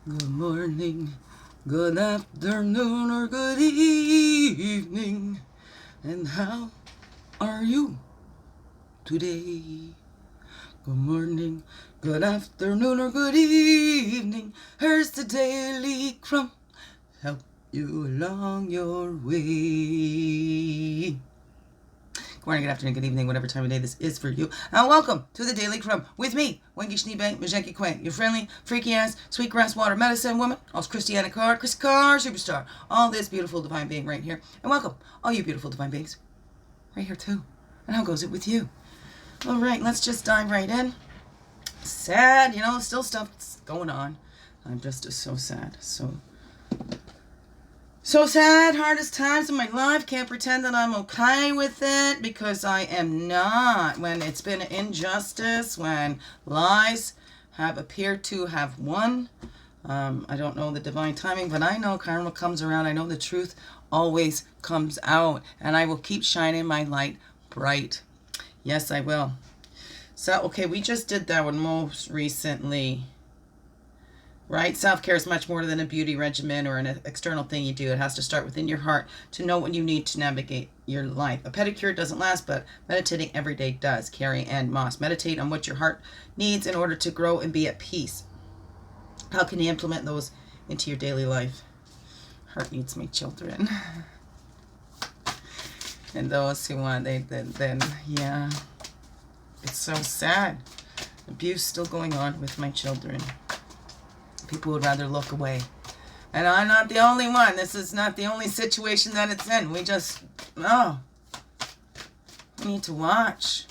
Good morning, good afternoon, or good evening. And how are you today? Good morning, good afternoon, or good evening. Here's the Daily CRUMB. Help you along your way. Good morning, good afternoon, good evening, whatever time of day this is for you. And welcome to the Daily CRUMB with me, Wengi Schneebank Majenki Quay, your friendly, freaky ass, sweetgrass water medicine woman, also Christiana Carr, Chris Carr, superstar, all this beautiful divine being right here. And welcome, all you beautiful divine beings, right here too. And how goes it with you? All right, let's just dive right in. Sad, still stuff's going on. I'm just so sad, so sad, hardest times in my life. Can't pretend that I'm okay with it because I am not. When it's been an injustice, when lies have appeared to have won. I don't know the divine timing, but I know karma comes around. I know the truth always comes out, and I will keep shining my light bright. Yes, I will. So, okay, we just did that one most recently. Right? Self-care is much more than a beauty regimen or an external thing you do. It has to start within your heart to know what you need to navigate your life. A pedicure doesn't last, but meditating every day does. Carrie Ann Moss. Meditate on what your heart needs in order to grow and be at peace. How can you implement those into your daily life? Heart needs my children. And those who want, then yeah. It's so sad. Abuse still going on with my children. People would rather look away. And I'm not the only one. This is not the only situation that it's in. We need to watch.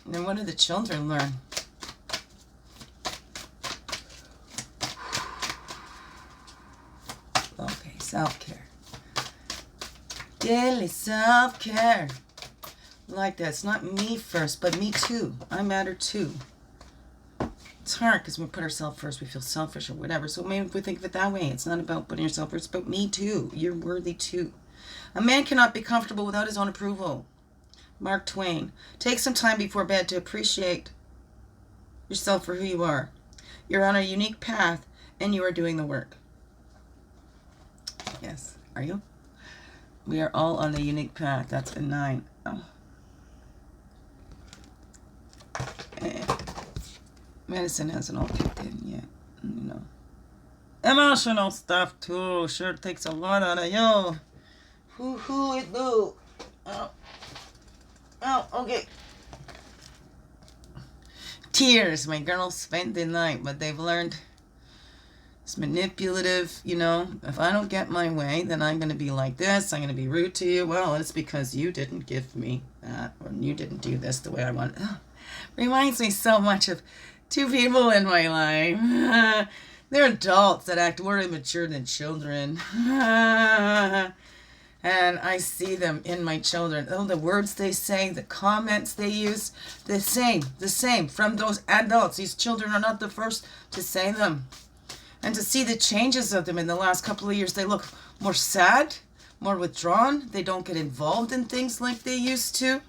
And then what do the children learn? Okay, self-care. Daily self-care. Like that. It's not me first, but me too. I matter too. It's hard because we put ourselves first, we feel selfish or whatever. So maybe if we think of it that way, it's not about putting yourself first, it's about me too. You're worthy too. A man cannot be comfortable without his own approval. Mark Twain. Take some time before bed to appreciate yourself for who you are. You're on a unique path and you are doing the work. Yes, are you? We are all on a unique path. That's a 9. Oh. Medicine hasn't all kicked in yet, Emotional stuff too sure takes a lot out of you. Who it do? Oh, okay. Tears, my girls spend the night, but they've learned it's manipulative, If I don't get my way, then I'm going to be like this. I'm going to be rude to you. Well, it's because you didn't give me that, or you didn't do this the way I want. Reminds me so much of 2 people in my life. They're adults that act more immature than children. And I see them in my children. Oh, the words they say, the comments they use, the same from those adults. These children are not the first to say them. And to see the changes of them in the last couple of years, they look more sad, more withdrawn. They don't get involved in things like they used to.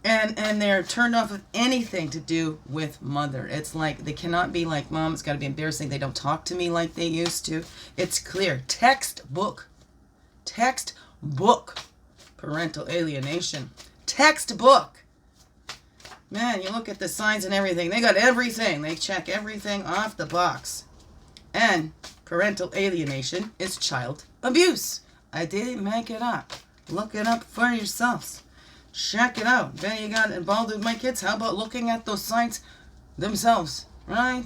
And they're turned off of anything to do with mother. It's like they cannot be like mom. It's got to be embarrassing. They don't talk to me like they used to. It's clear. Textbook. Parental alienation. Textbook. Man, you look at the signs and everything. They got everything. They check everything off the box. And parental alienation is child abuse. I didn't make it up. Look it up for yourselves. Check it out. Then you got involved with my kids. How about looking at those signs themselves, right?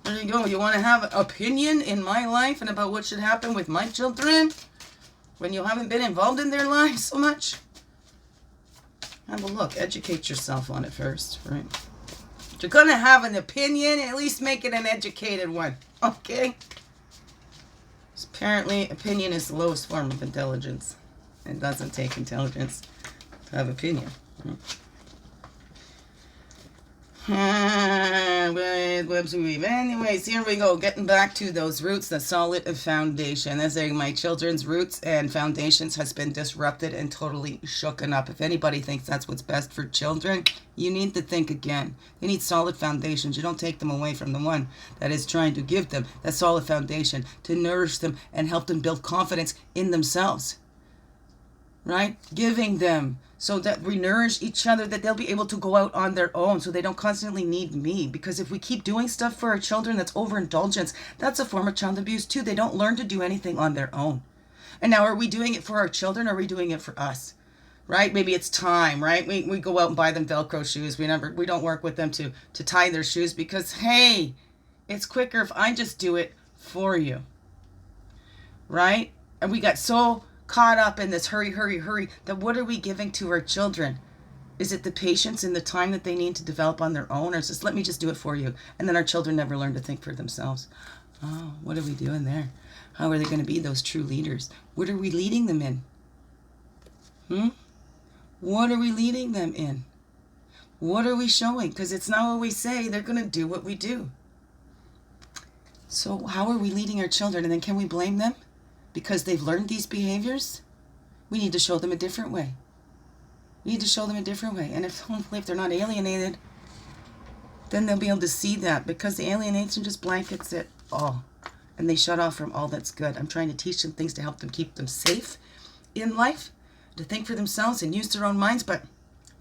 There you go. You want to have an opinion in my life and about what should happen with my children when you haven't been involved in their lives so much? Have a look. Educate yourself on it first, right? If you're going to have an opinion, at least make it an educated one, okay? Apparently, opinion is the lowest form of intelligence. It doesn't take intelligence to have opinion. With webs we weave. Anyways, here we go. Getting back to those roots, the solid foundation. As my children's roots and foundations has been disrupted and totally shooken up. If anybody thinks that's what's best for children, you need to think again. They need solid foundations. You don't take them away from the one that is trying to give them that solid foundation to nourish them and help them build confidence in themselves. Right? Giving them so that we nourish each other, that they'll be able to go out on their own so they don't constantly need me. Because if we keep doing stuff for our children that's overindulgence, that's a form of child abuse too. They don't learn to do anything on their own. And now, are we doing it for our children or are we doing it for us? Right? Maybe it's time, right? We go out and buy them Velcro shoes. We don't work with them to tie their shoes because, hey, it's quicker if I just do it for you. Right? And we got so caught up in this hurry, that what are we giving to our children? Is it the patience and the time that they need to develop on their own, or is this let me just do it for you? And then our children never learn to think for themselves. Oh, what are we doing there? How are they going to be those true leaders? What are we leading them in? What are we leading them in? What are we showing? Because it's not what we say. They're going to do what we do. So how are we leading our children? And then can we blame them? Because they've learned these behaviors? We need to show them a different way. We need to show them a different way. And hopefully if they're not alienated, then they'll be able to see that, because the alienation just blankets it all. And they shut off from all that's good. I'm trying to teach them things to help them keep them safe in life, to think for themselves and use their own minds. But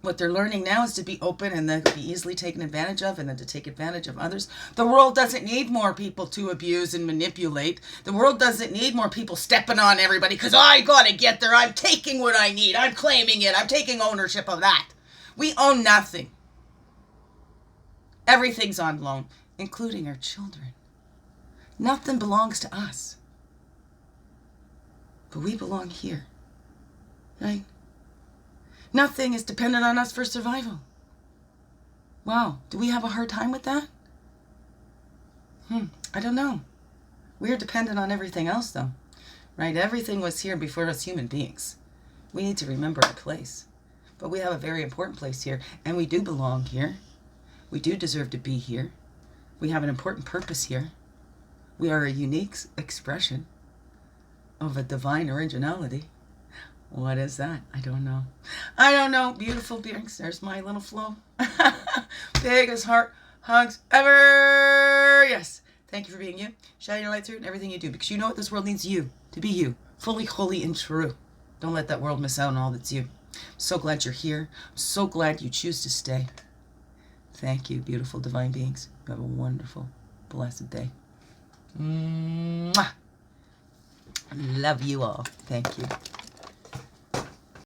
what they're learning now is to be open and then be easily taken advantage of, and then to take advantage of others. The world doesn't need more people to abuse and manipulate. The world doesn't need more people stepping on everybody because I got to get there. I'm taking what I need. I'm claiming it. I'm taking ownership of that. We own nothing. Everything's on loan, including our children. Nothing belongs to us. But we belong here. Right? Nothing is dependent on us for survival. Wow, do we have a hard time with that? I don't know. We're dependent on everything else though, right? Everything was here before us human beings. We need to remember our place. But we have a very important place here, and we do belong here. We do deserve to be here. We have an important purpose here. We are a unique expression of a divine originality. What is that? I don't know. I don't know. Beautiful beings. There's my little flow. Biggest heart hugs ever. Yes. Thank you for being you. Shine your light through in everything you do, because you know what? This world needs you to be you. Fully, holy, and true. Don't let that world miss out on all that's you. I'm so glad you're here. I'm so glad you choose to stay. Thank you, beautiful divine beings. You have a wonderful, blessed day. Mwah. Love you all. Thank you.